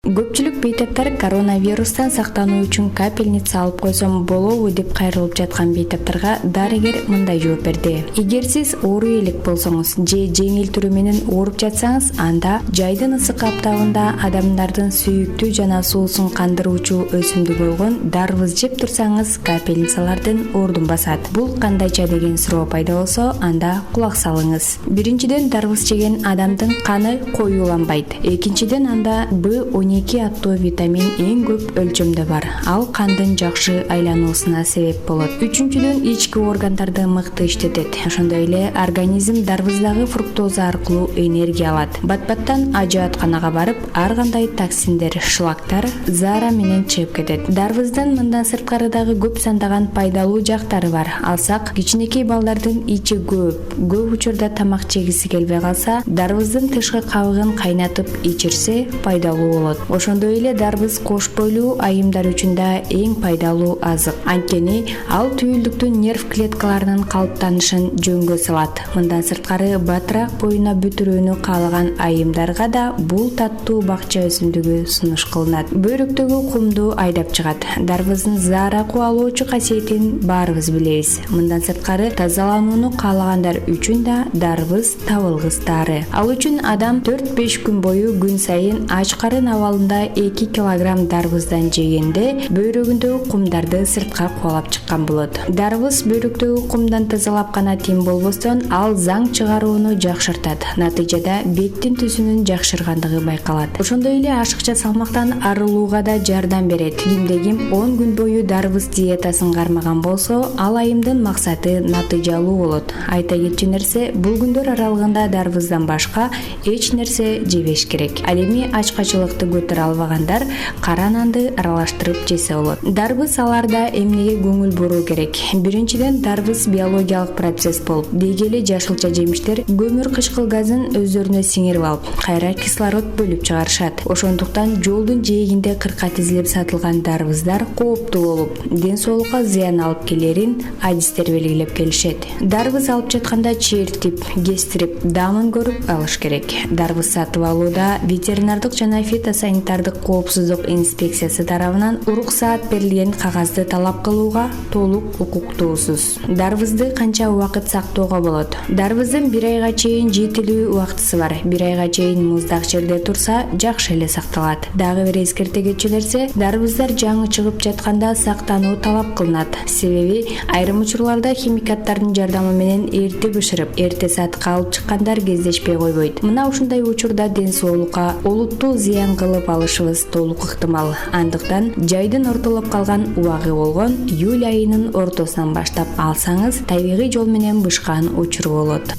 Көпчүлүк бейтаптар коронавирустан сактануу үчүн капельница алып койсом болобу деп кайрылып жаткан бейтаптарга дарыгер мындай жооп берди. Эгер сиз оору элек болсоңуз же жеңил түрү менен ооруп жатсаңыз, анда жайдын ысык аптабында адамдардын сүйүктүү жана суусун кандыруучу өсүмдүк болгон дарбыз жеп турсаңыз, капельницалардын ордун басат. Бул кандайча деген суроо пайда болсо, анда кулак салыңыз. Биринчиден, дарбыз жеген адамдын каны коюуланбайт. Экинчиден, анда B12 аттуу витамин эң көп өлчөмдө бар. Ал кандын жакшы айлануусуна себеп болот. Үчүнчүдөн, ички органдарды мыкты иштетет. Ошондой эле организм дарбыздагы фруктоза аркылуу энергия алат. Бат-баттан ажыатканага барып, ар кандай токсиндер, шлактар заара менен чыгып кетет. Дарбыздын мындан сырткары дагы көп сандаган пайдалуу жактары бар. Алсак, кичинекей балдардын ичи көп учурда тамак жегиси келбей калса, дарбыздын тышкы кабыгын кайнатып ичирсе пайдалуу болот. Ошондой эле дарбыз кош бойлуу айымдар үчүн да эң пайдалуу азык. Анткени ал түйүлдүктүн нерв клеткаларынын калыптанышын жөнгө салат. Мындан сырткары, батыраак боюна бүтүрүүнү каалаган айымдарга да бул таттуу бакча өсүмдүгү сунуш кылынат. Бөйрөктөгү кумду айдап чыгат. Дарбыздын заара кубалоочу касиетин баарыбыз билебиз. Мындан сырткары, тазаланууну каалагандар үчүн да дарбыз табылгыс дары. Ал үчүн адам 4-5 күн бою күн сайын ач карын абалында 2 килограмм дарбыздан жегенде бөйрөгүндөгү кумдарды сыртка кубалап чыккан болот. Дарбыз бөйрөктөгү кумдан тазалап гана тим болбостон, ал заң чыгарууну жакшыртат. Натыйжада беттин түсүнүн жакшыргандыгы байкалат. Ошондой эле ашыкча салмактан арылууга да жардам берет. Кимде-ким 10 күн бою дарбыз диетасын кармаган болсо, ал айымдын максаты натыйжалуу болот. Айта кетчү нерсе, бул күндөр аралыгында дарбыздан башка эч нерсе жебеш керек. Ал эми ачкачылыкты көтөрө албагандар кара нанды аралаштырып жесе болот. Дарбыз аларда эмнеге көңүл буруу керек? Биринчиден, дарбыз биологиялык процесс болуп, деги эле жашылча жемиштер көмүр кычкыл газын өздөрүнө сиңирип алып, кайра кислород бөлүп чыгарышат. Ошондуктан жолдун жээгинде кырка тизилип сатылган дарбыздар кооптуу болуп, ден соолукка зыян алып келерин адистер белгилеп келишет. Дарбыз алып жатканда чертип, кестирип, даамын көрүп алыш керек. Дарбыз сатып алууда ветеринардык жана фитосанитардык коопсуздук инспекциясы тарабынан уруксаат берилген кагазды талап кылууга толук укуктуусуз. Дарбызды канча убакыт сактоого болот? Дарбыздын 1 айга чейин жетилүү убактысы бар. 1 айга чейин муздак жерде турса, жакшы эле сакталат. Дагы бир эскерте кетчү нерсе, дарбыздар жаңы чыгып жатканда сактануу талап кылынат. Себеби айрым учурларда химикаттардын жардамы менен эрте бышырып, эрте сатыкка алып чыккандар кездешпей койбойт. Мына ушундай учурда ден соолукка олуттуу зыян кылып алышыбыз толук ыктымал. Андыктан жайдын ортолоп калган убагы болгон июль айынын ортосунан баштап алсаңыз, табигый жол менен бышкан учур болот.